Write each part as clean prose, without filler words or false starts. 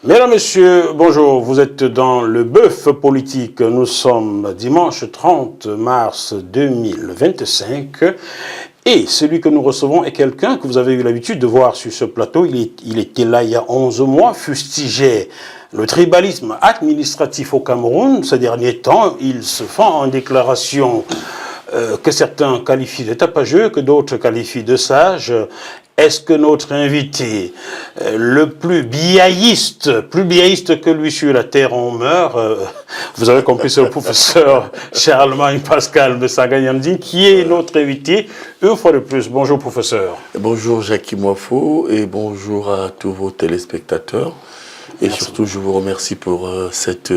Mesdames, Messieurs, bonjour. Vous êtes dans le bœuf politique. Nous sommes dimanche 30 mars 2025. Et celui que nous recevons est quelqu'un que vous avez eu l'habitude de voir sur ce plateau. Il était là il y a 11 mois, fustigeait le tribalisme administratif au Cameroun. Ces derniers temps, il se fend en déclaration que certains qualifient de tapageux, que d'autres qualifient de sages. Est-ce que notre invité, le plus biaïste que lui sur la terre, on meurt, vous avez compris, c'est le professeur Charlemagne Pascal Mesanga-Yamding, qui est notre invité une fois de plus. Bonjour professeur. Bonjour Jackie Moifo et bonjour à tous vos téléspectateurs. Et merci. Surtout, je vous remercie pour cette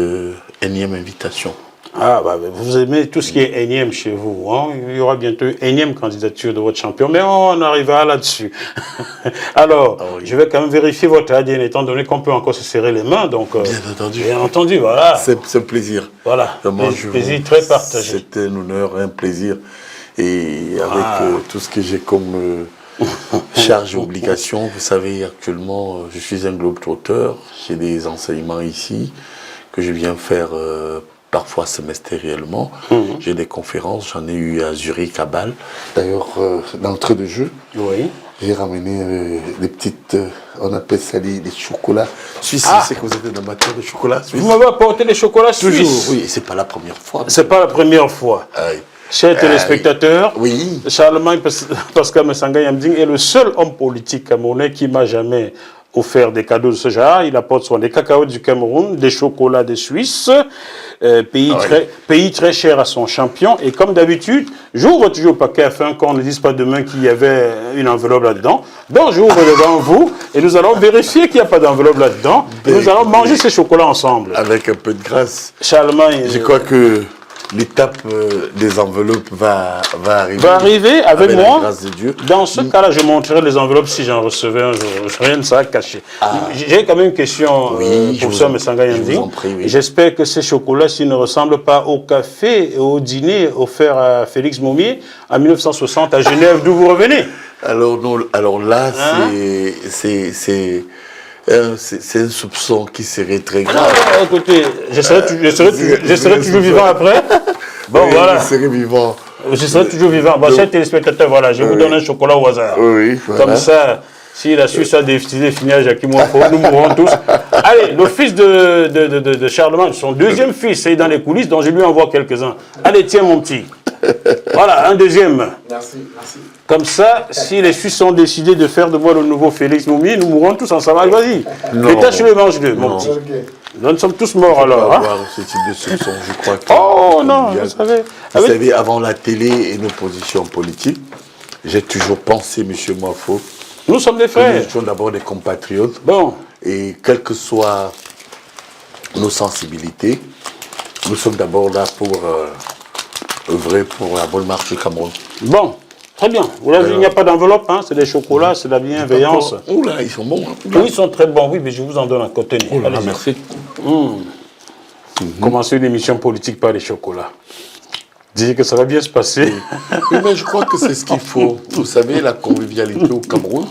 énième invitation. Ah, bah, vous aimez tout ce qui est énième chez vous. Hein? Il y aura bientôt une énième candidature de votre champion, mais on arrivera là-dessus. Alors, oui. Je vais quand même vérifier votre ADN, étant donné qu'on peut encore se serrer les mains. Donc, bien entendu. Bien entendu, voilà. C'est un plaisir. Voilà, plaisir très partagé. C'est un honneur, un plaisir. Et avec tout ce que j'ai comme charge et obligation, vous savez, actuellement, je suis un globe-trotteur. J'ai des enseignements ici que je viens faire parfois semestriellement. J'ai des conférences, j'en ai eu à Zurich, à Bâle. D'ailleurs, d'entrée de jeu, j'ai ramené des petites, on appelle ça des chocolats suisses. C'est que vous êtes un amateur de chocolat suisse. Vous m'avez apporté des chocolats suisses? Toujours, oui, c'est pas la première fois. C'est pas la première fois. Chers téléspectateurs, oui. Charlemagne Pascal Mesanga-Yamding est le seul homme politique camerounais qui m'a jamais offert des cadeaux de ce genre. Il apporte souvent des cacaos du Cameroun, des chocolats des Suisses, pays très cher à son champion. Et comme d'habitude, j'ouvre toujours le paquet afin qu'on ne dise pas demain qu'il y avait une enveloppe là-dedans. Donc j'ouvre devant vous et nous allons vérifier qu'il n'y a pas d'enveloppe là-dedans. Et nous allons manger ces chocolats ensemble. Avec un peu de grâce. Charlemagne, je crois que l'étape des enveloppes va arriver. Va arriver avec moi. La grâce de Dieu. Dans ce cas-là, je montrerai les enveloppes si j'en recevais un jour. Rien de ça caché. J'ai quand même une question, professeur Mesanga-Yamding. J'espère que ces chocolats-ci ne ressemblent pas au café et au dîner offert à Félix Moumié en 1960 à Genève, d'où vous revenez. Alors là, c'est un soupçon qui serait très grave. Écoutez, je serai toujours vivant après. Bon, oui, voilà. Je serai vivant. Je serai toujours vivant. Bon, chers téléspectateurs, voilà, je vous donne un chocolat au hasard. Oui, voilà. Comme ça, si la Suisse a décidé de finir à Jackie Moifo, nous mourrons tous. Allez, le fils de Charlemagne, son deuxième fils, est dans les coulisses, dont je lui envoie quelques-uns. Allez, tiens, mon petit. Voilà, un deuxième. Merci. Comme ça, si les Suisses ont décidé de faire de moi le nouveau Félix Moumié, nous mourrons tous ensemble. Vas-y, détache le mange-le, mon petit. Nous sommes tous morts alors. Avoir ce type de soupçon, je crois que... Oh non, vous savez. Vous savez, avant la télé et nos positions politiques, j'ai toujours pensé, monsieur Moifo, nous sommes des frères. Nous sommes d'abord des compatriotes. Bon. Et quelles que soient nos sensibilités, nous sommes d'abord là pour œuvrer pour la bonne marche du Cameroun. Bon. Très bien. Vous l'avez vu, il n'y a pas d'enveloppe, hein? C'est des chocolats, c'est de la bienveillance. Oh là, ils sont bons. Hein? Oui, ils sont très bons, oui, mais je vous en donne un côté. Oh là, merci. Commencer une émission politique par les chocolats. Dire que ça va bien se passer. Oui, mais je crois que c'est ce qu'il faut. Vous savez, la convivialité au Cameroun,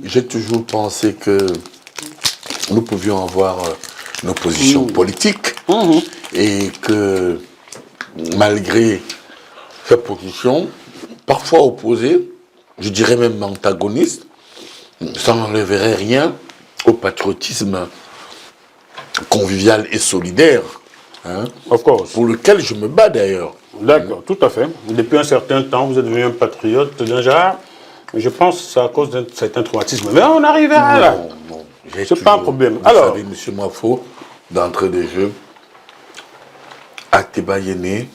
j'ai toujours pensé que nous pouvions avoir nos positions politiques et que malgré ces positions, parfois opposés, je dirais même antagonistes, ça n'enlèverait rien au patriotisme convivial et solidaire, hein, pour lequel je me bats d'ailleurs. D'accord, tout à fait. Depuis un certain temps, vous êtes devenu un patriote d'un genre, je pense que c'est à cause d'un certain traumatisme. Mais on arrivera là. Non, c'est pas un problème. Vous savez, monsieur Moifo, d'entrée de jeu, Acteba Yéné,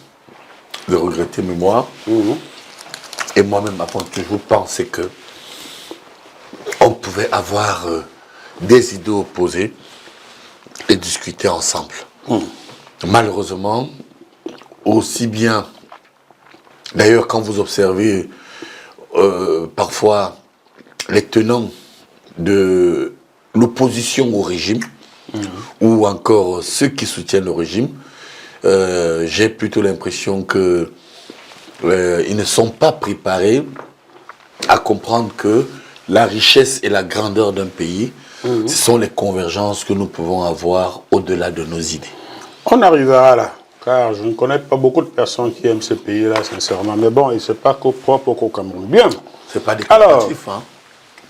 de regretter mémoire, et moi-même, avant toujours pensé que on pouvait avoir des idées opposées et discuter ensemble. Malheureusement, aussi bien, d'ailleurs, quand vous observez parfois les tenants de l'opposition au régime, ou encore ceux qui soutiennent le régime, j'ai plutôt l'impression que ils ne sont pas préparés à comprendre que la richesse et la grandeur d'un pays, ce sont les convergences que nous pouvons avoir au-delà de nos idées. On arrivera là, car je ne connais pas beaucoup de personnes qui aiment ce pays-là, sincèrement. Mais bon, il ne s'est pas propre au Cameroun. Bien. C'est pas des Alors, comparatifs, hein.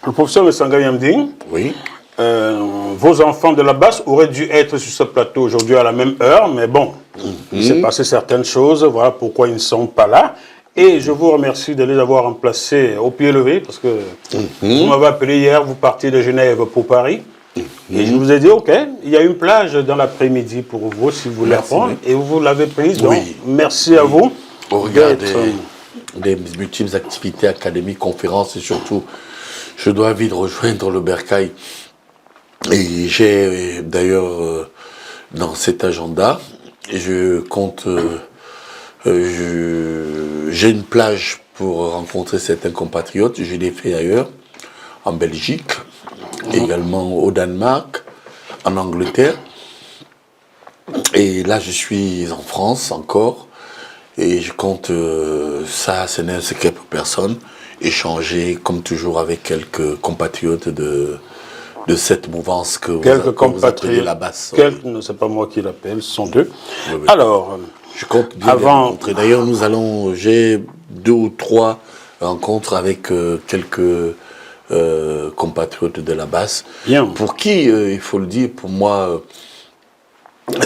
le professeur Messanga Yamding, Oui. vos enfants de la base auraient dû être sur ce plateau aujourd'hui à la même heure, mais bon, il s'est passé certaines choses, voilà pourquoi ils ne sont pas là. Et je vous remercie de les avoir remplacés au pied levé, parce que vous m'avez appelé hier, vous partiez de Genève pour Paris. Et je vous ai dit, OK, il y a une plage dans l'après-midi pour vous, si vous voulez apprendre. Et vous l'avez prise, donc merci à vous. Au regard des multiples activités académiques, conférences et surtout, je dois vite rejoindre le Bercail. Et j'ai d'ailleurs dans cet agenda, je compte, j'ai une plage pour rencontrer certains compatriotes. Je l'ai fait ailleurs, en Belgique, également au Danemark, en Angleterre. Et là, je suis en France encore. Et je compte, ça, ce n'est un secret pour personne, échanger comme toujours avec quelques compatriotes de cette mouvance que vous appelez la basse. Ne c'est pas moi qui l'appelle, ce sont eux. Oui, oui. Alors, je compte bien les rencontrer. D'ailleurs, j'ai 2 ou 3 rencontres avec quelques compatriotes de la basse. Bien. Pour qui, il faut le dire, pour moi,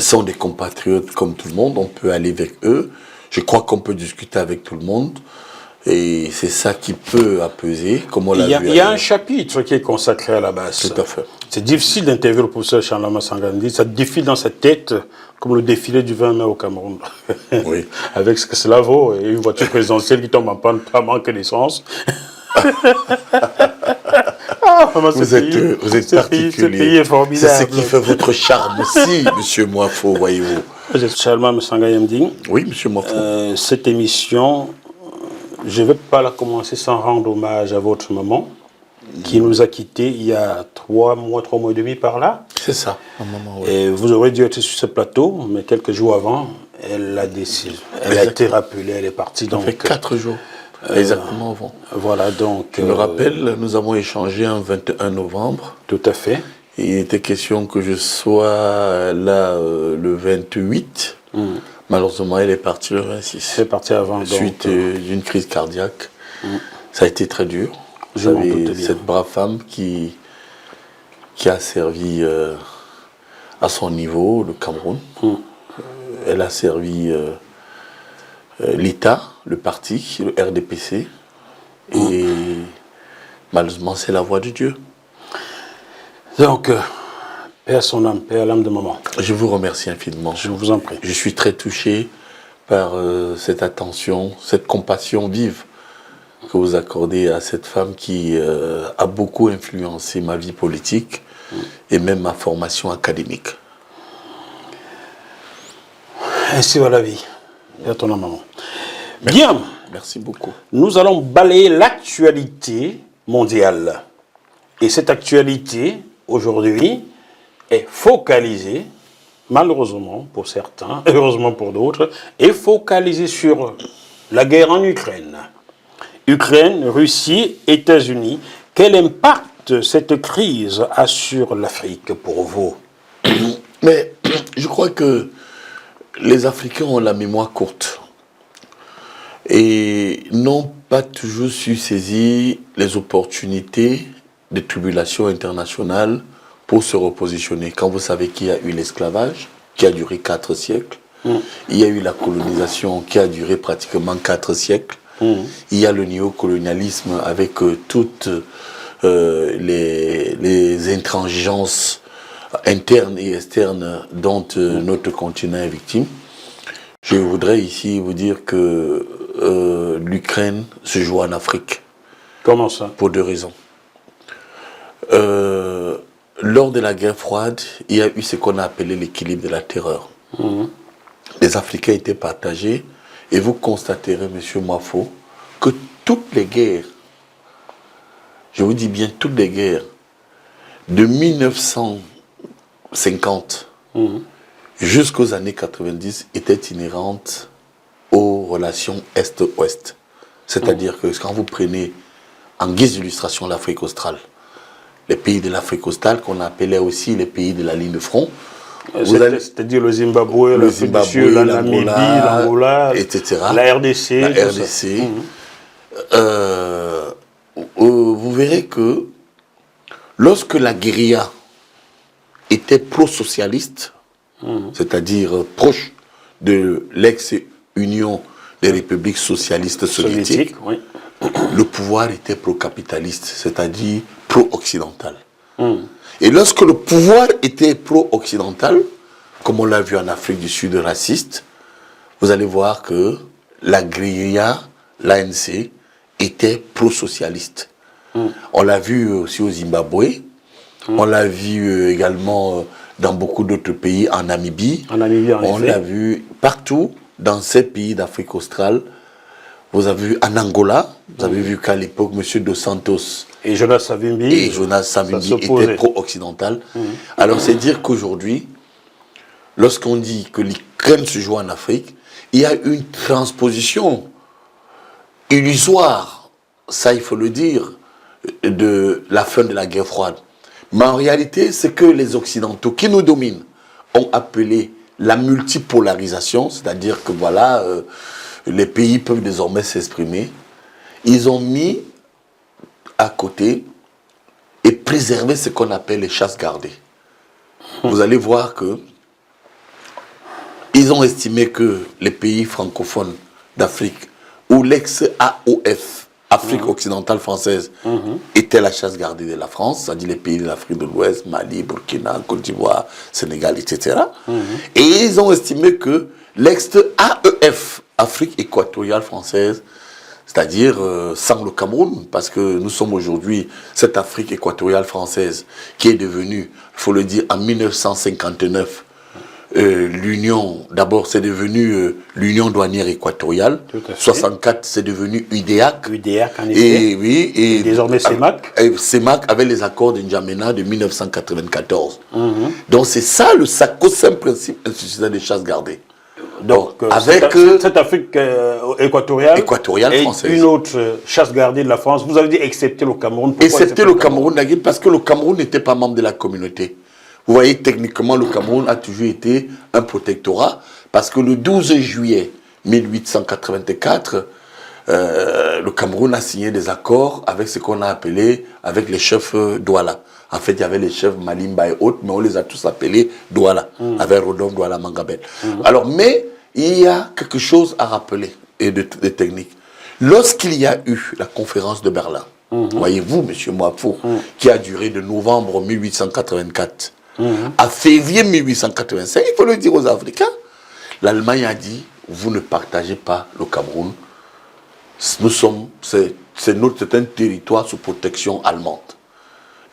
sont des compatriotes comme tout le monde. On peut aller avec eux. Je crois qu'on peut discuter avec tout le monde. Et c'est ça qui peut apaiser, comme on l'a vu. Il y a un chapitre qui est consacré à la basse. Tout à fait. C'est difficile d'interviewer le professeur Charles Sangandi. Ça défile dans sa tête comme le défilé du 20 mai au Cameroun. Oui. Avec ce que cela vaut et une voiture présidentielle qui tombe en panne par manque d'essence. Vous êtes particulier. Ce pays est formidable. C'est ce qui fait votre charme aussi, monsieur Moifo, voyez-vous. Charles Sangayamding. Oui, monsieur Moifo. Cette émission, je ne vais pas la commencer sans rendre hommage à votre maman, qui nous a quittés il y a 3 mois et demi par là. C'est ça, un moment, oui. Et vous aurez dû être sur ce plateau, mais quelques jours avant, elle a décidé. Elle a été rappelée, elle est partie. Ça fait 4 jours. Exactement avant. Voilà, donc... Je me rappelle, nous avons échangé un 21 novembre. Tout à fait. Il était question que je sois là le 28. Malheureusement, elle est partie le 26. Elle est partie avant. Suite d'une crise cardiaque. Ça a été très dur. Vous savez, cette brave femme qui a servi à son niveau le Cameroun. Elle a servi l'État, le parti, le RDPC. Et malheureusement, c'est la voix de Dieu. Donc, paix à son âme, paix à l'âme de maman. Je vous remercie infiniment. Je vous en prie. Je suis très touché par cette attention, cette compassion vive que vous accordez à cette femme qui a beaucoup influencé ma vie politique et même ma formation académique. Ainsi va la vie. Et à ton âme, maman. Bien. Merci beaucoup. Nous allons balayer l'actualité mondiale. Et cette actualité, aujourd'hui, est focalisée, malheureusement pour certains, heureusement pour d'autres, est focalisée sur la guerre en Ukraine. Ukraine, Russie, États-Unis. Quel impact cette crise a sur l'Afrique pour vous? Mais je crois que les Africains ont la mémoire courte et n'ont pas toujours su saisir les opportunités des tribulations internationales pour se repositionner. Quand vous savez qu'il y a eu l'esclavage, qui a duré 4 siècles, il y a eu la colonisation qui a duré pratiquement 4 siècles, il y a le néocolonialisme avec toutes les intransigences internes et externes dont notre continent est victime. Je voudrais ici vous dire que l'Ukraine se joue en Afrique. Comment ça? Pour 2 raisons. Lors de la guerre froide, il y a eu ce qu'on a appelé l'équilibre de la terreur. Les Africains étaient partagés et vous constaterez, monsieur Moifo, que toutes les guerres, je vous dis bien toutes les guerres, de 1950 jusqu'aux années 90 étaient inhérentes aux relations Est-Ouest. C'est-à-dire que quand vous prenez en guise d'illustration l'Afrique australe. Les pays de l'Afrique australe qu'on appelait aussi les pays de la ligne de front. C'est-à-dire le Zimbabwe, la Namibie, l'Angola, etc. La RDC. La RDC. Vous verrez que lorsque la guérilla était pro-socialiste, c'est-à-dire proche de l'ex-Union des républiques socialistes soviétiques, oui. Le pouvoir était pro-capitaliste, c'est-à-dire pro-occidental. Et lorsque le pouvoir était pro-occidental, comme on l'a vu en Afrique du Sud raciste, vous allez voir que la guérilla, l'ANC, était pro-socialiste. On l'a vu aussi au Zimbabwe, on l'a vu également dans beaucoup d'autres pays, en Namibie. On l'a vu partout dans ces pays d'Afrique australe. Vous avez vu en Angola, vous avez vu qu'à l'époque, M. Dos Santos et Jonas Savimbi étaient pro-occidental. Alors c'est dire qu'aujourd'hui, lorsqu'on dit que l'Ukraine se joue en Afrique, il y a une transposition illusoire, ça il faut le dire, de la fin de la guerre froide. Mais en réalité, c'est que les Occidentaux qui nous dominent ont appelé la multipolarisation, c'est-à-dire que voilà, les pays peuvent désormais s'exprimer. Ils ont mis à côté et préservé ce qu'on appelle les chasses gardées. Vous allez voir que ils ont estimé que les pays francophones d'Afrique, ou l'ex-AOF, Afrique occidentale française, était la chasse gardée de la France, c'est-à-dire les pays de l'Afrique de l'Ouest, Mali, Burkina, Côte d'Ivoire, Sénégal, etc. Et ils ont estimé que l'ex-AEF, Afrique équatoriale française, c'est-à-dire sans le Cameroun, parce que nous sommes aujourd'hui cette Afrique équatoriale française qui est devenue, il faut le dire, en 1959, l'Union, d'abord c'est devenu l'Union douanière équatoriale, 64 c'est devenu UDEAC, en effet. Et désormais CEMAC. CEMAC avec les accords de N'Djamena de 1994. Donc c'est ça le sacro-saint principe institutionnel des chasses gardées. Donc, avec cette Afrique équatoriale et française. Une autre chasse gardée de la France, vous avez dit excepté le Cameroun. Excepté le Cameroun, parce que le Cameroun n'était pas membre de la communauté. Vous voyez, techniquement, le Cameroun a toujours été un protectorat, parce que le 12 juillet 1884, le Cameroun a signé des accords avec ce qu'on a appelé, avec les chefs Douala. En fait, il y avait les chefs Malimba et autres, mais on les a tous appelés Douala, avec Rodolphe Douala Mangabel. Alors, mais il y a quelque chose à rappeler, et de technique. Lorsqu'il y a eu la conférence de Berlin, voyez-vous, M. Moafou, qui a duré de novembre 1884 à février 1885, il faut le dire aux Africains, l'Allemagne a dit, vous ne partagez pas le Cameroun, c'est un territoire sous protection allemande.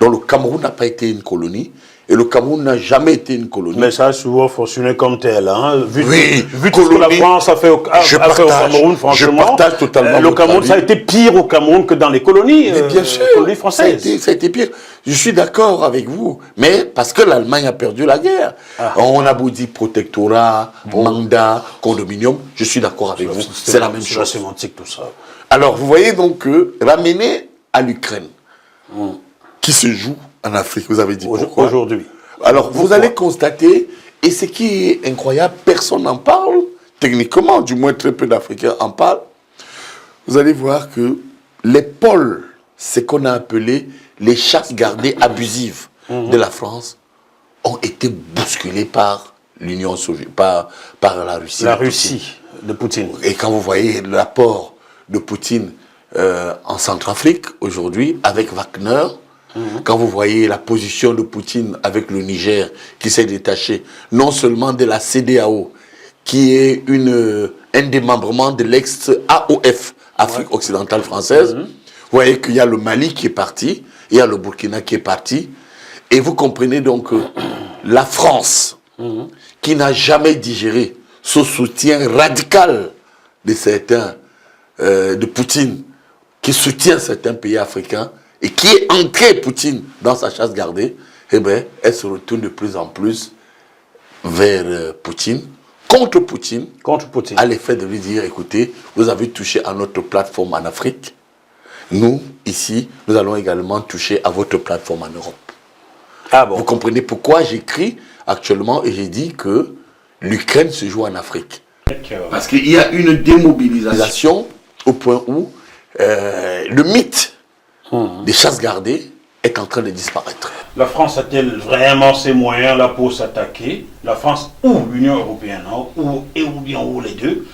Donc le Cameroun n'a pas été une colonie, et le Cameroun n'a jamais été une colonie. Mais ça a souvent fonctionné comme tel. Hein. Vu tout ce que la France a fait au Cameroun, franchement, je partage totalement le Cameroun, ça a été pire au Cameroun que dans les colonies, bien sûr, colonies françaises. Ça a été pire. Je suis d'accord avec vous, mais parce que l'Allemagne a perdu la guerre. On a beau dire protectorat, mandat, condominium, je suis d'accord avec vous. C'est la même chose. C'est la sémantique, tout ça. Alors, vous voyez donc que ramener à l'Ukraine, qui se joue en Afrique, vous avez dit pourquoi. Aujourd'hui. Alors, vous allez constater, et ce qui est incroyable, personne n'en parle, techniquement, du moins très peu d'Africains en parlent. Vous allez voir que les pôles, ce qu'on a appelé les chasses gardées abusives de la France, ont été bousculés par l'Union soviétique, par la Russie. La Russie de Poutine. Et quand vous voyez l'apport de Poutine en Centrafrique, aujourd'hui, avec Wagner, quand vous voyez la position de Poutine avec le Niger, qui s'est détaché non seulement de la CEDEAO, qui est un démembrement de l'ex-AOF, Afrique occidentale française, vous voyez qu'il y a le Mali qui est parti, il y a le Burkina qui est parti, et vous comprenez donc que la France, qui n'a jamais digéré ce soutien radical de certains, de Poutine, qui soutient certains pays africains, et qui est ancré, Poutine, dans sa chasse gardée, eh bien, elle se retourne de plus en plus vers Poutine, contre Poutine, à l'effet de lui dire, écoutez, vous avez touché à notre plateforme en Afrique, nous, ici, nous allons également toucher à votre plateforme en Europe. Ah bon. Vous comprenez pourquoi j'écris actuellement et j'ai dit que l'Ukraine se joue en Afrique. Parce qu'il y a une démobilisation au point où le mythe des chasses gardées est en train de disparaître. La France a-t-elle vraiment ses moyens là pour s'attaquer? La France ou l'Union européenne, hein, ou bien les deux,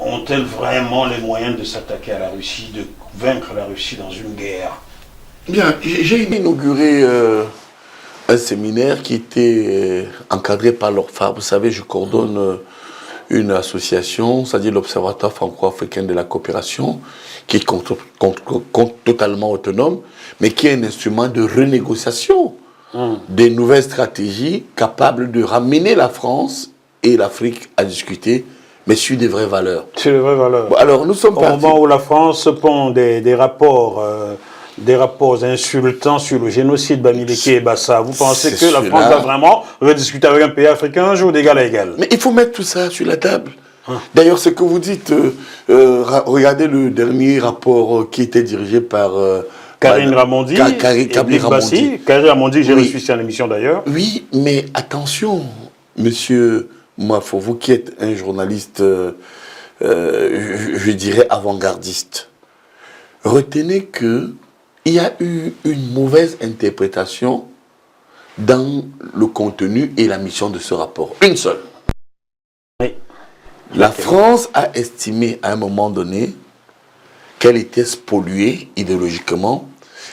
ont-elles vraiment les moyens de s'attaquer à la Russie, de vaincre la Russie dans une guerre? Bien, j'ai inauguré un séminaire qui était encadré par l'ORFA. Vous savez, je coordonne une association, c'est-à-dire l'Observatoire franco-africain de la coopération, qui est totalement autonome, mais qui est un instrument de renégociation des nouvelles stratégies capables de ramener la France et l'Afrique à discuter, mais sur des vraies valeurs. Sur des vraies valeurs. Bon, alors, nous sommes Au partis... moment où la France pond des rapports insultants sur le génocide Bamileke et Bassa, vous pensez que la France va vraiment rediscuter avec un pays africain un jour d'égal à égal? Mais il faut mettre tout ça sur la table. D'ailleurs, ce que vous dites, regardez le dernier rapport qui était dirigé par... Karine Ramondi, Karine Ramondi, j'ai reçu ça en émission d'ailleurs. Oui, mais attention, monsieur Mafo, vous qui êtes un journaliste, je dirais avant-gardiste, retenez que il y a eu une mauvaise interprétation dans le contenu et la mission de ce rapport. Une seule. Oui. La France a estimé à un moment donné qu'elle était spoliée idéologiquement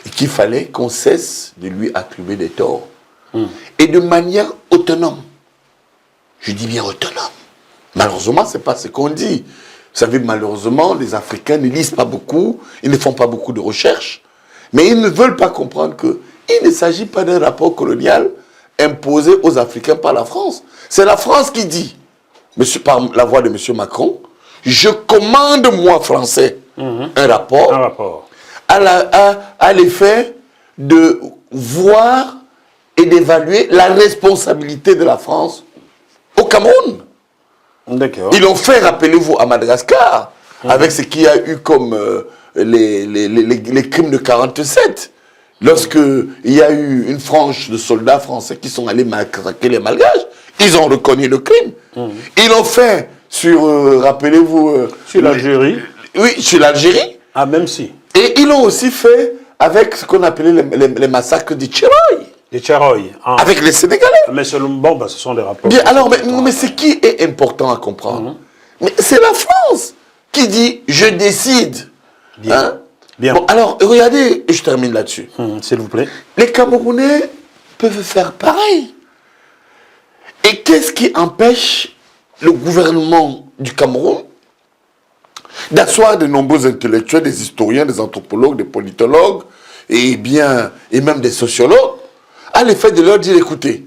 et qu'il fallait qu'on cesse de lui attribuer des torts. Et de manière autonome. Je dis bien autonome. Malheureusement, ce n'est pas ce qu'on dit. Vous savez, malheureusement, les Africains ne lisent pas beaucoup, ils ne font pas beaucoup de recherches, mais ils ne veulent pas comprendre qu'il ne s'agit pas d'un rapport colonial imposé aux Africains par la France. C'est la France qui dit, par la voix de M. Macron, je commande, moi, Français, un rapport à l'effet de voir et d'évaluer la responsabilité de la France au Cameroun. D'accord. Ils l'ont fait, rappelez-vous, à Madagascar, avec ce qu'il y a eu comme les crimes de 47. Lorsqu'il y a eu une frange de soldats français qui sont allés massacrer les Malgaches, ils ont reconnu le crime. Ils l'ont fait sur, rappelez-vous... sur l'Algérie. Oui, sur l'Algérie. Ah, même si. Et ils l'ont aussi fait avec ce qu'on appelait les massacres du Tcheroy. Les Tcharoy. Avec les Sénégalais. Mais ce sont des rapports. Bien, alors, mais ce qui est important à comprendre, mais c'est la France qui dit « je décide ». Bien. Hein? Bien. Bon, alors, regardez, et je termine là-dessus. S'il vous plaît. Les Camerounais peuvent faire pareil. Et qu'est-ce qui empêche le gouvernement du Cameroun d'asseoir de nombreux intellectuels, des historiens, des anthropologues, des politologues, et même des sociologues, à l'effet de leur dire, écoutez,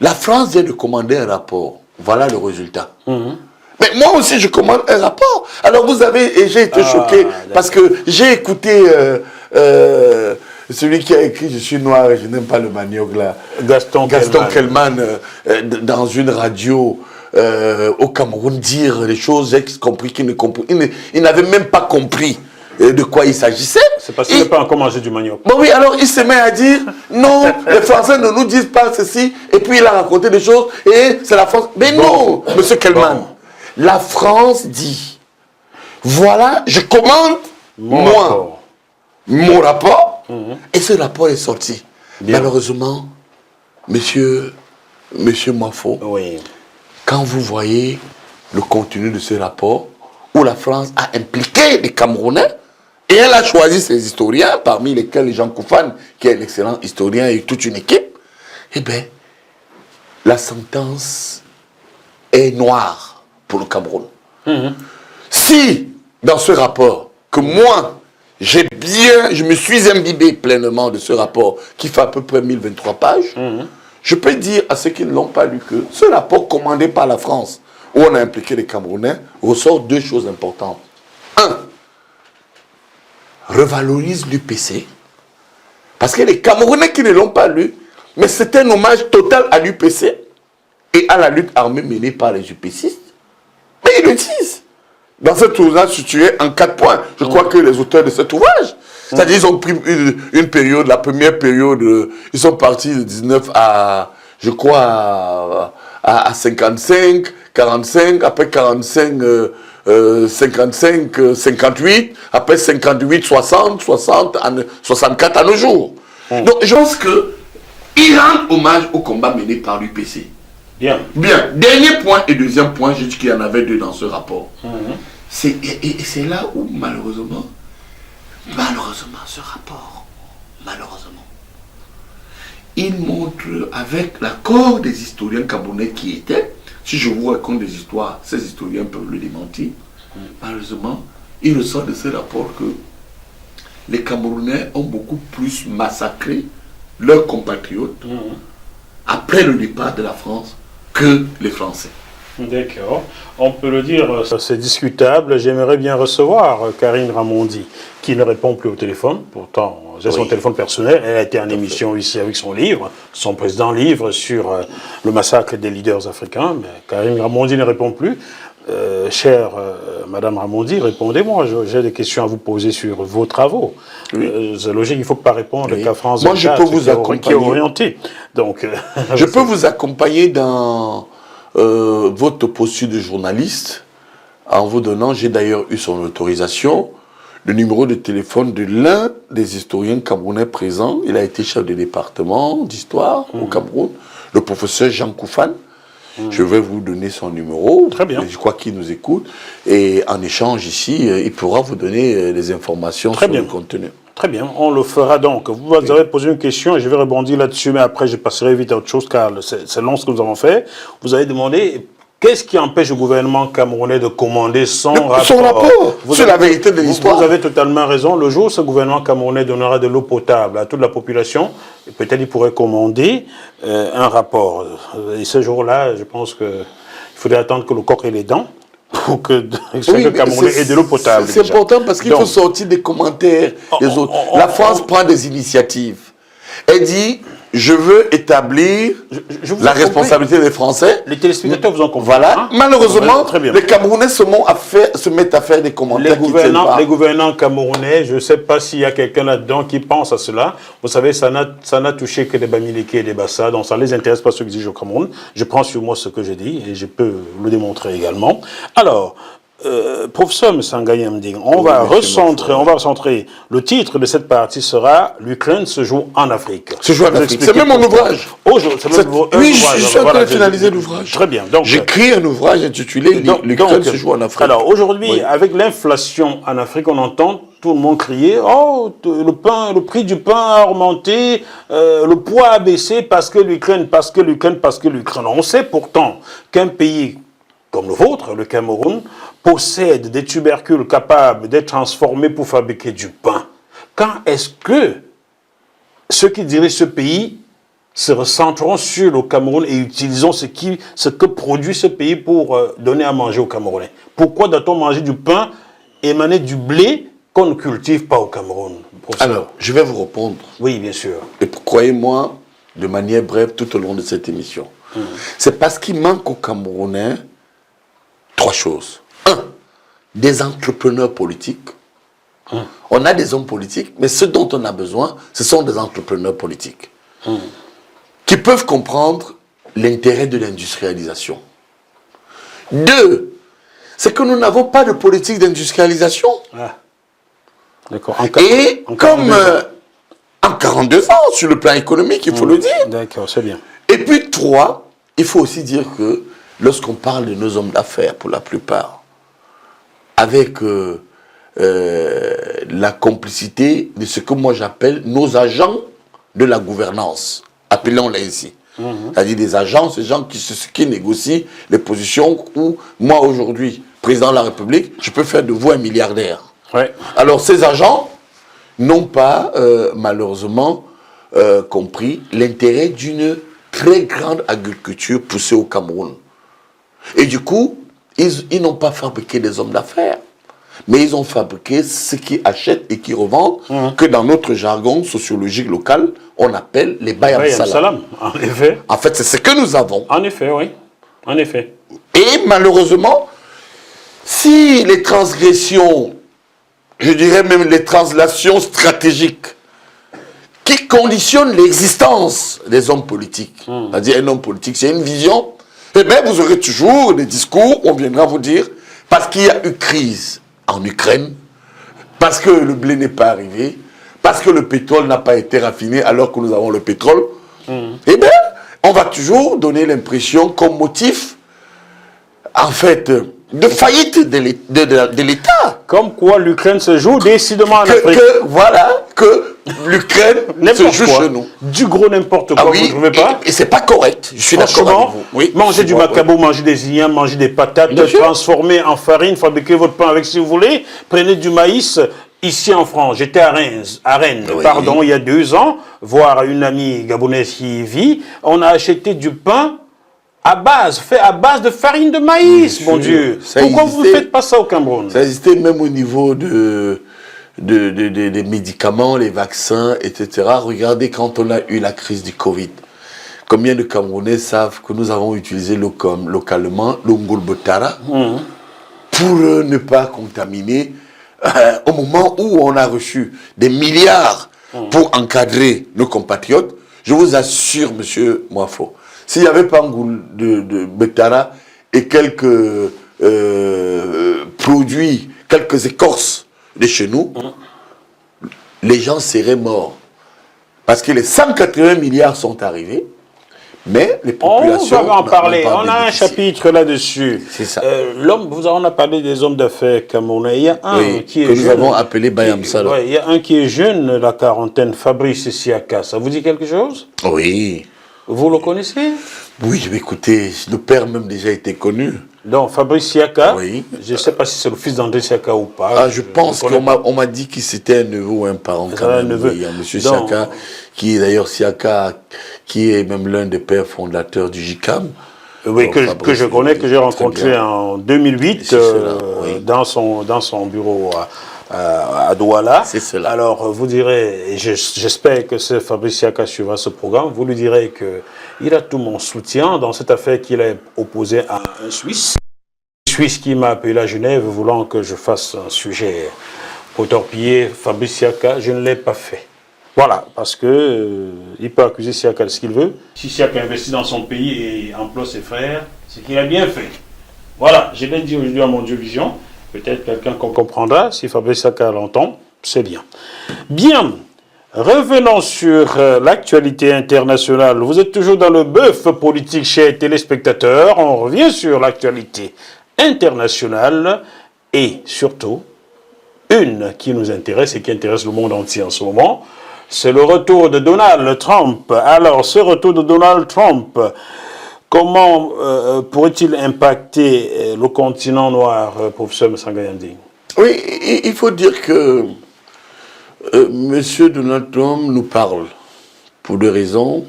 la France vient de commander un rapport. Voilà le résultat. Mais moi aussi, je commande un rapport. Alors vous avez, et j'ai été choqué, parce que j'ai écouté celui qui a écrit « Je suis noir et je n'aime pas le manioc » là, Gaston Kellman, dans une radio au Cameroun, dire les choses, j'ai compris qu'il n'avait même pas compris de quoi il s'agissait. C'est parce qu'il n'a pas encore mangé du manioc. Bon oui, alors il se met à dire, non, les Français ne nous disent pas ceci, et puis il a raconté des choses, et c'est la France. Mais non, monsieur Kellman, la France dit, voilà, je commande, mon rapport, et ce rapport est sorti. Bien. Malheureusement, monsieur Mafo, quand vous voyez le contenu de ce rapport, où la France a impliqué les Camerounais, et elle a choisi ses historiens, parmi lesquels Jean Koufane, qui est un excellent historien et toute une équipe, eh bien, la sentence est noire pour le Cameroun. Si, dans ce rapport, que moi, je me suis imbibé pleinement de ce rapport, qui fait à peu près 1023 pages, je peux dire à ceux qui ne l'ont pas lu que ce rapport commandé par la France, où on a impliqué les Camerounais, ressort deux choses importantes. Un, revalorise l'UPC, parce que les Camerounais qui ne l'ont pas lu, mais c'est un hommage total à l'UPC et à la lutte armée menée par les UPCistes. Mais ils le disent. Dans cet ouvrage situé en 4 points, je crois que les auteurs de cet ouvrage, C'est-à-dire ils ont pris une période, la première période, ils sont partis de 19 à, je crois, à 55, 45, après 45, 55, 58, après 58, 60, 60, 64 à nos jours. Donc je pense que il rend hommage au combat mené par l'UPC. Bien. Bien. Dernier point et deuxième point, j'ai dit qu'il y en avait deux dans ce rapport. Et c'est là où malheureusement, ce rapport, malheureusement, il montre avec l'accord des historiens camerounais qui étaient, si je vous raconte des histoires, ces historiens peuvent le démentir, malheureusement, il ressort de ce rapport que les Camerounais ont beaucoup plus massacré leurs compatriotes après le départ de la France que les Français. D'accord. On peut le dire, c'est discutable. J'aimerais bien recevoir Karine Ramondi, qui ne répond plus au téléphone. Pourtant, j'ai son téléphone personnel. Elle a été en émission ici avec son livre, son président livre sur le massacre des leaders africains. Mais Karine Ramondi ne répond plus. Chère Madame Ramondi, répondez-moi. J'ai des questions à vous poser sur vos travaux. C'est logique, il ne faut pas répondre qu'à France 24. Moi, je peux vous accompagner. Qui est orienté. Donc, je peux vous accompagner dans votre posture de journaliste en vous donnant, j'ai d'ailleurs eu son autorisation, le numéro de téléphone de l'un des historiens camerounais présents. Il a été chef de département d'histoire au Cameroun, le professeur Jean Koufane. Je vais vous donner son numéro. Très bien. Je crois qu'il nous écoute. Et en échange ici, il pourra vous donner des informations sur le contenu. Très bien, on le fera donc. Vous avez posé une question et je vais rebondir là-dessus, mais après je passerai vite à autre chose car c'est long ce que nous avons fait. Vous avez demandé qu'est-ce qui empêche le gouvernement camerounais de commander son rapport. Son rapport sur la vérité de l'histoire. Vous avez totalement raison. Le jour où ce gouvernement camerounais donnera de l'eau potable à toute la population, peut-être il pourrait commander un rapport. Et ce jour-là, je pense qu'il faudrait attendre que le coq ait les dents. Pour que chaque Camerounais ait de l'eau potable. C'est important parce qu'il faut sortir des commentaires des autres. La France prend des initiatives. Elle dit, je veux établir la responsabilité des Français. Les téléspectateurs vous ont compris. Voilà. Hein? Malheureusement, les Camerounais se mettent à faire des commentaires les gouvernants camerounais, je ne sais pas s'il y a quelqu'un là-dedans qui pense à cela. Vous savez, ça n'a touché que des Bamileke et des Bassa, donc ça ne les intéresse pas ceux qui exigent au Cameroun. Je prends sur moi ce que j'ai dit et je peux le démontrer également. Alors, professeur Msangaya Mding, on va recentrer. Le titre de cette partie sera « L'Ukraine se joue en Afrique ». C'est même mon ouvrage. Oui, je suis en train de finaliser l'ouvrage. Très bien. J'écris un ouvrage intitulé « L'Ukraine se joue en Afrique ». Alors aujourd'hui, avec l'inflation en Afrique, on entend tout le monde crier « Oh, le prix du pain a augmenté, le poids a baissé parce que l'Ukraine, parce que l'Ukraine, parce que l'Ukraine ». On sait pourtant qu'un pays comme le vôtre, le Cameroun, possède des tubercules capables d'être transformés pour fabriquer du pain. Quand est-ce que ceux qui dirigent ce pays se recentreront sur le Cameroun et utiliseront ce que produit ce pays pour donner à manger aux Camerounais? Pourquoi doit-on manger du pain émané du blé qu'on ne cultive pas au Cameroun? Alors, je vais vous répondre. Oui, bien sûr. Et croyez-moi, de manière brève, tout au long de cette émission. C'est parce qu'il manque aux Camerounais trois choses. Un, des entrepreneurs politiques. On a des hommes politiques, mais ce dont on a besoin, ce sont des entrepreneurs politiques qui peuvent comprendre l'intérêt de l'industrialisation. Deux, c'est que nous n'avons pas de politique d'industrialisation. Ah. D'accord. Et comme en 42 ans, sur le plan économique, il faut le dire. D'accord, c'est bien. Et puis trois, il faut aussi dire que lorsqu'on parle de nos hommes d'affaires, pour la plupart, avec la complicité de ce que moi j'appelle nos agents de la gouvernance, appelons-les ici. C'est-à-dire des agents, ces gens qui négocient les positions où, moi aujourd'hui, président de la République, je peux faire de vous un milliardaire. Ouais. Alors ces agents n'ont pas, malheureusement, compris l'intérêt d'une très grande agriculture poussée au Cameroun. Et du coup, ils n'ont pas fabriqué des hommes d'affaires, mais ils ont fabriqué ceux qui achètent et qui revendent, que dans notre jargon sociologique local, on appelle les Bayam Salam. En effet. En fait, c'est ce que nous avons. En effet, oui. En effet. Et malheureusement, si les transgressions je dirais même les translations stratégiques qui conditionnent l'existence des hommes politiques. C'est-à-dire un homme politique, c'est une vision. Eh bien, vous aurez toujours des discours, on viendra vous dire, parce qu'il y a eu crise en Ukraine, parce que le blé n'est pas arrivé, parce que le pétrole n'a pas été raffiné alors que nous avons le pétrole. Eh bien, on va toujours donner l'impression comme motif, en fait, de faillite de l'État. Comme quoi l'Ukraine se joue décidément en Afrique. Que l'Ukraine se joue chez nous. Du gros n'importe quoi, Ah oui, vous ne trouvez pas? et c'est pas correct, je suis d'accord avec vous. Oui, manger du macabo, manger des ignames, manger des patates, transformer en farine, fabriquer votre pain avec si vous voulez, prenez du maïs. Ici en France, j'étais à Rennes, Oui. pardon, il y a 2 ans, voir une amie gabonaise qui y vit, on a acheté du pain fait à base de farine de maïs, Bien mon sûr. Dieu. Ça Pourquoi existait. vous ne faites pas ça au Cameroun? Ça existait même au niveau des médicaments, les vaccins, etc. Regardez quand on a eu la crise du Covid. Combien de Camerounais savent que nous avons utilisé localement le ngolbotara pour ne pas contaminer au moment où on a reçu des milliards pour encadrer nos compatriotes. Je vous assure, monsieur Moafo, s'il n'y avait pas un goût de betara et quelques produits, quelques écorces de chez nous, les gens seraient morts. Parce que les 180 milliards sont arrivés, mais les populations... On va en parler, n'ont pas on a un bénéficié. chapitre là-dessus. C'est ça. On a parlé des hommes d'affaires camerounais. Il y a un qui est que jeune. nous avons appelé Bayam Salo. Il y a un qui est jeune, la quarantaine, Fabrice Siaka. Ça vous dit quelque chose? Oui. Vous le connaissez? Oui, mais écoutez, le père même déjà était connu. Donc, Fabrice Siaka, Oui. je ne sais pas si c'est le fils d'André Siaka ou pas. Ah, je pense qu'on m'a dit que c'était un neveu ou un parent quand Un même. neveu. Il y a M. Donc, Siaka, qui est d'ailleurs Siaka, qui est même l'un des pères fondateurs du JICAM. Oui, Donc, que Fabrice, je connais, que j'ai très rencontré bien. en 2008 C'est cela, oui. dans son bureau à Douala. C'est cela. Alors, vous direz, et j'espère que ce Fabrice Siaka suivra ce programme, vous lui direz qu'il a tout mon soutien dans cette affaire qu'il a opposée à un Suisse. Suisse qui m'a appelé à Genève voulant que je fasse un sujet pour torpiller Fabrice Siaka. Je ne l'ai pas fait. Voilà, parce que il peut accuser Siaka de ce qu'il veut. Si Siaka investit dans son pays et emploie ses frères, c'est qu'il a bien fait. Voilà, je l'ai dit aujourd'hui à mon Dieu Vision. Peut-être quelqu'un qu'on comprendra. Si Fabrice Siaka l'entend, c'est bien. Bien, revenons sur l'actualité internationale. Vous êtes toujours dans le bœuf politique, chers téléspectateurs. On revient sur l'actualité internationale et surtout une qui nous intéresse et qui intéresse le monde entier en ce moment. C'est le retour de Donald Trump. Alors, ce retour de Donald Trump, comment pourrait-il impacter le continent noir, professeur Msangayandi? Oui, il faut dire que M. Donald Trump nous parle pour 2 raisons.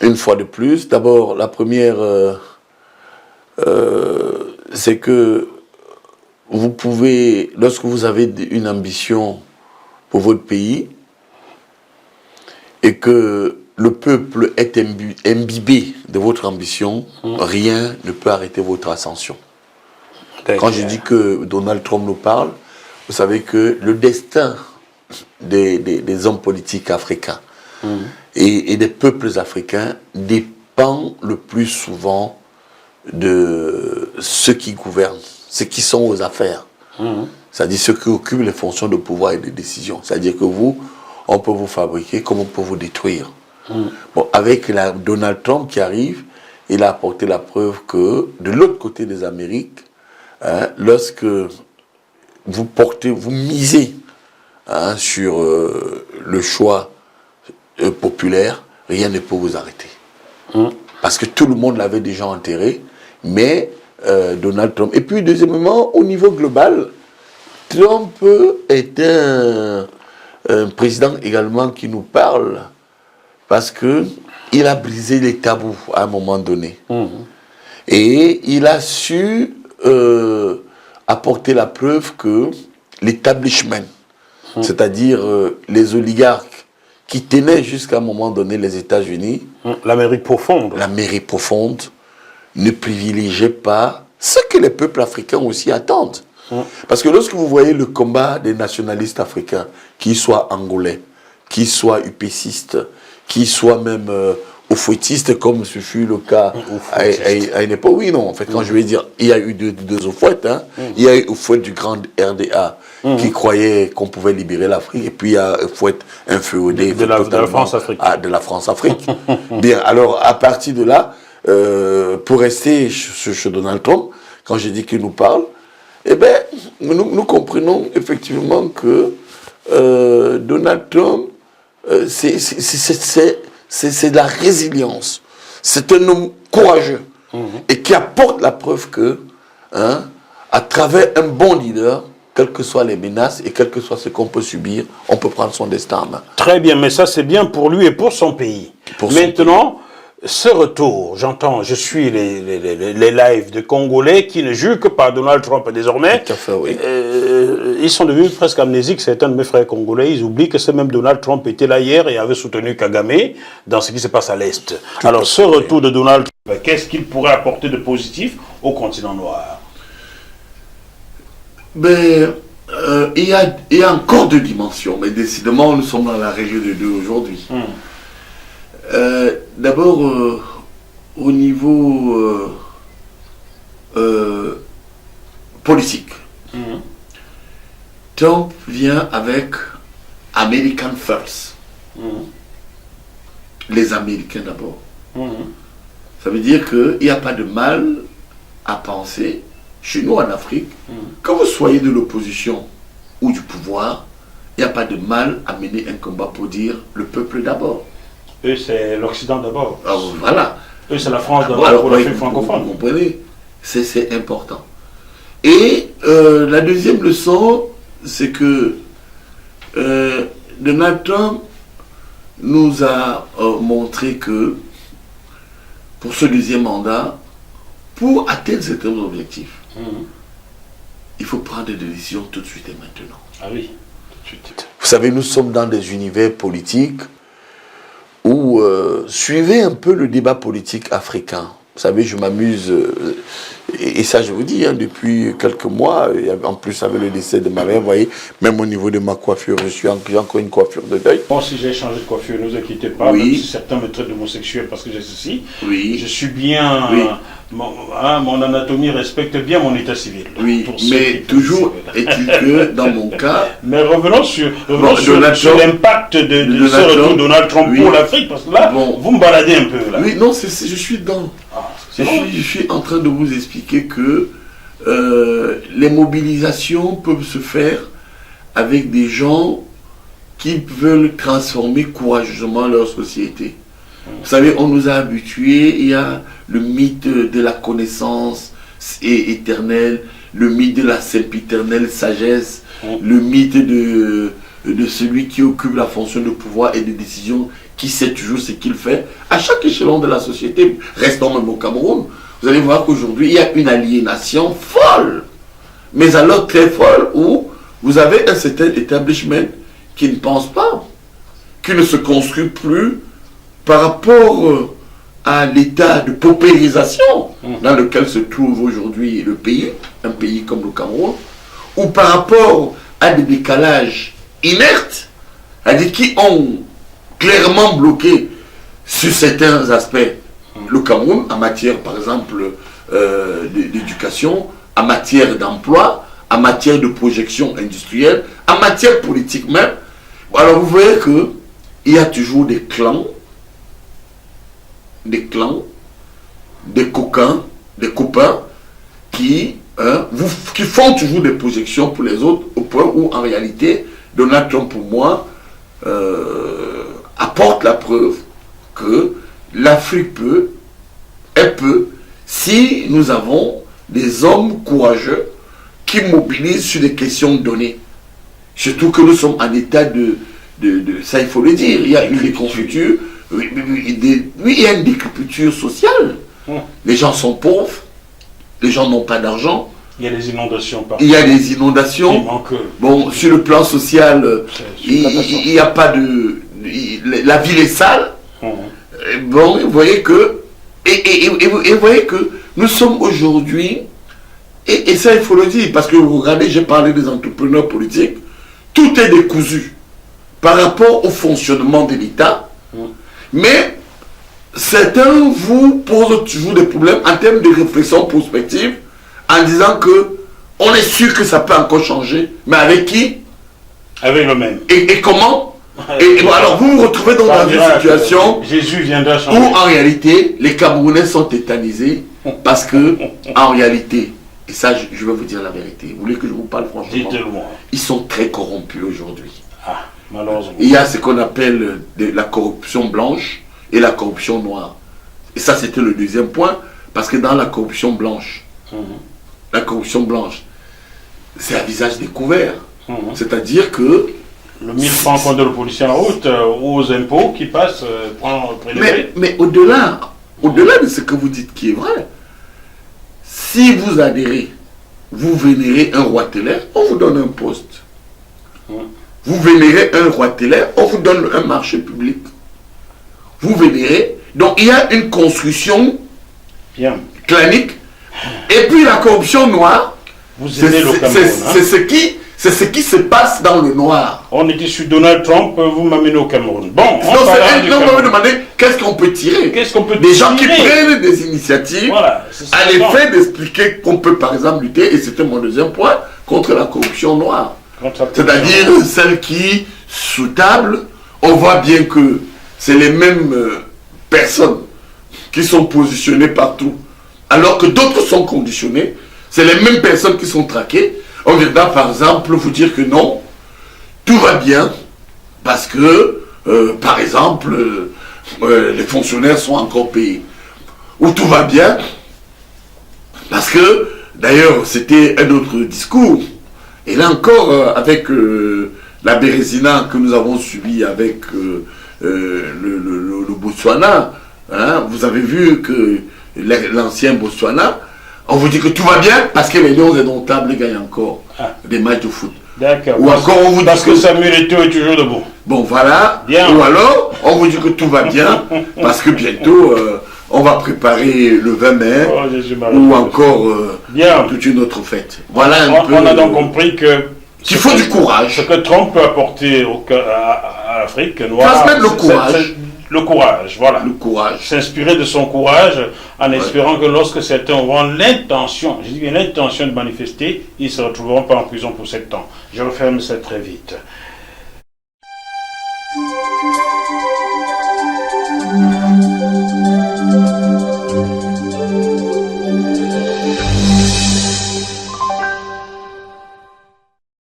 Une fois de plus. D'abord, la première, c'est que vous pouvez, lorsque vous avez une ambition pour votre pays, et que le peuple est imbibé de votre ambition, rien ne peut arrêter votre ascension. Quand je dis que Donald Trump nous parle, vous savez que le destin des hommes politiques africains et des peuples africains dépend le plus souvent de ceux qui gouvernent, ceux qui sont aux affaires. C'est-à-dire ceux qui occupent les fonctions de pouvoir et de décision. C'est-à-dire que vous, on peut vous fabriquer comme on peut vous détruire. Bon, avec Donald Trump qui arrive, il a apporté la preuve que de l'autre côté des Amériques, lorsque vous misez sur le choix populaire, rien ne peut vous arrêter. Parce que tout le monde l'avait déjà enterré, mais Donald Trump. Et puis deuxièmement, au niveau global, Trump est un président également qui nous parle parce qu'il a brisé les tabous à un moment donné. Et il a su apporter la preuve que l'établissement, c'est-à-dire les oligarques qui tenaient jusqu'à un moment donné les États-Unis, l'Amérique profonde, ne privilégiaient pas ce que les peuples africains aussi attendent. Parce que lorsque vous voyez le combat des nationalistes africains, qu'ils soient angolais, qu'ils soient upécistes, qu'ils soient même oufouettistes, comme ce fut le cas à une époque. Oui, non, en fait, quand je vais dire, il y a eu deux Oufouettes. Hein. Il y a eu Oufouette du grand RDA qui croyait qu'on pouvait libérer l'Afrique, et puis il y a Oufouette inféodé de la France-Afrique. De la France-Afrique. Bien, alors, à partir de là, pour rester chez Donald Trump, quand j'ai dit qu'il nous parle, eh bien, nous comprenons effectivement que Donald Trump, c'est de la résilience. C'est un homme courageux et qui apporte la preuve que, à travers un bon leader, quelles que soient les menaces et quel que soit ce qu'on peut subir, on peut prendre son destin en main. Très bien, mais ça c'est bien pour lui et pour son pays. Maintenant, ce retour, j'entends, je suis les lives de Congolais qui ne jugent que par Donald Trump désormais. Tout à fait, oui. Ils sont devenus presque amnésiques, certains de mes frères congolais. Ils oublient que ce même Donald Trump était là hier et avait soutenu Kagame dans ce qui se passe à l'Est. Alors ce retour de Donald Trump, qu'est-ce qu'il pourrait apporter de positif au continent noir? Ben, il y a encore deux dimensions, mais décidément nous sommes dans la région de deux aujourd'hui. D'abord, au niveau politique, Trump vient avec American First. Les Américains d'abord. Ça veut dire qu'il n'y a pas de mal à penser, chez nous en Afrique, que vous soyez de l'opposition ou du pouvoir, il n'y a pas de mal à mener un combat pour dire le peuple d'abord. Eux, c'est l'Occident d'abord. Voilà. Eux, c'est la France d'abord pour l'Afrique francophone. Vous comprenez? C'est important. Et la deuxième leçon, c'est que Donald Trump nous a montré que pour ce deuxième mandat, pour atteindre certains objectifs, il faut prendre des décisions tout de suite et maintenant. Ah oui, tout de suite. Vous savez, nous sommes dans des univers politiques où suivez un peu le débat politique africain. Vous savez, je m'amuse, et ça je vous dis, depuis quelques mois, en plus avec le décès de ma mère, vous voyez, même au niveau de ma coiffure, j'ai encore une coiffure de deuil. Bon, si j'ai changé de coiffure, ne vous inquiétez pas, même si certains me traitent d'homosexuel parce que j'ai ceci, je suis bien, mon anatomie respecte bien mon état civil. Oui, mais toujours est-il que dans mon cas... Mais revenons sur l'impact de ce retour de Donald Trump pour l'Afrique, parce que là, vous me baladez un peu. Là. Oui, non, je suis dedans. Je suis en train de vous expliquer que les mobilisations peuvent se faire avec des gens qui veulent transformer courageusement leur société. Vous savez, on nous a habitués, il y a le mythe de la connaissance éternelle, le mythe de la sempiternelle sagesse, le mythe de celui qui occupe la fonction de pouvoir et de décision, qui sait toujours ce qu'il fait. À chaque échelon de la société, restons même au Cameroun, vous allez voir qu'aujourd'hui, il y a une aliénation folle, mais alors très folle, où vous avez un certain établissement qui ne pense pas, qui ne se construit plus par rapport à l'état de paupérisation dans lequel se trouve aujourd'hui le pays, un pays comme le Cameroun, ou par rapport à des décalages inertes, c'est-à-dire qui ont clairement bloqué sur certains aspects le Cameroun, en matière par exemple d'éducation, en matière d'emploi, en matière de projection industrielle, en matière politique même. Alors vous voyez qu'il y a toujours des clans, des coquins, des copains qui font toujours des projections pour les autres, au point où en réalité Donald Trump pour moi apporte la preuve que l'Afrique peut, si nous avons des hommes courageux qui mobilisent sur des questions données. Surtout que nous sommes en état de ça il faut le dire, il y a une déconfiture, il y a une décrépitude sociale. Les gens sont pauvres, les gens n'ont pas d'argent. Il y a des inondations partout. Il y a des inondations. Bon, sur le plan social, il n'y a pas de... La ville est sale. Bon, vous voyez que... Et vous voyez que nous sommes aujourd'hui Et ça, il faut le dire, parce que vous regardez, j'ai parlé des entrepreneurs politiques, tout est décousu par rapport au fonctionnement de l'État, mais certains vous posent toujours des problèmes en termes de réflexion prospective, en disant que on est sûr que ça peut encore changer, mais avec qui? Avec le même. Et comment? Et bon, alors vous vous retrouvez dans une situation Jésus viendra changer. où en réalité les Camerounais sont tétanisés parce que en réalité, et ça je vais vous dire la vérité, vous voulez que je vous parle franchement? Dites-le-moi. Ils sont très corrompus aujourd'hui. Ah, malheureusement. Il y a ce qu'on appelle la corruption blanche et la corruption noire. Et ça c'était le deuxième point, parce que dans la corruption blanche, c'est à visage découvert. C'est-à-dire que le 1000 francs contre le policier en route, aux impôts qui passent, prendre prélevé. Mais au-delà de ce que vous dites qui est vrai, si vous adhérez, vous vénérez un roi Teller, on vous donne un poste. Vous vénérez un roi Teller, on vous donne un marché public. Vous vénérez. Donc il y a une construction clanique. Et puis la corruption noire, c'est ce qui se passe dans le noir. On était sur Donald Trump, vous m'amenez au Cameroun. Bon, on va me demander qu'est-ce qu'on peut tirer. Des gens qui prennent des initiatives à l'effet d'expliquer qu'on peut par exemple lutter, et c'était mon deuxième point, contre la corruption noire. C'est-à-dire celle qui, sous table, on voit bien que c'est les mêmes personnes qui sont positionnées partout, alors que d'autres sont conditionnées. C'est les mêmes personnes qui sont traquées. On viendra par exemple vous dire que non, tout va bien, parce que, par exemple, les fonctionnaires sont encore payés. Ou tout va bien, parce que, d'ailleurs, c'était un autre discours. Et là encore, avec la Bérésina que nous avons subi avec le Botswana, hein, vous avez vu que l'ancien Botswana, on vous dit que tout va bien parce que les Lions indomptables gagnent encore des matchs de foot. D'accord. Ou encore on vous dit que Samuel Eto'o est toujours debout. Bon voilà. Bien. Ou alors on vous dit que tout va bien parce que bientôt on va préparer le 20 mai ou encore toute une autre fête. Voilà un peu. On a donc compris que qu'il faut du courage. Ce que Trump peut apporter à l'Afrique noire. Transmettre le courage. Le courage, voilà. Le courage. S'inspirer de son courage en espérant que lorsque certains auront l'intention, je dis bien l'intention de manifester, ils ne se retrouveront pas en prison pour 7 ans. Je referme ça très vite.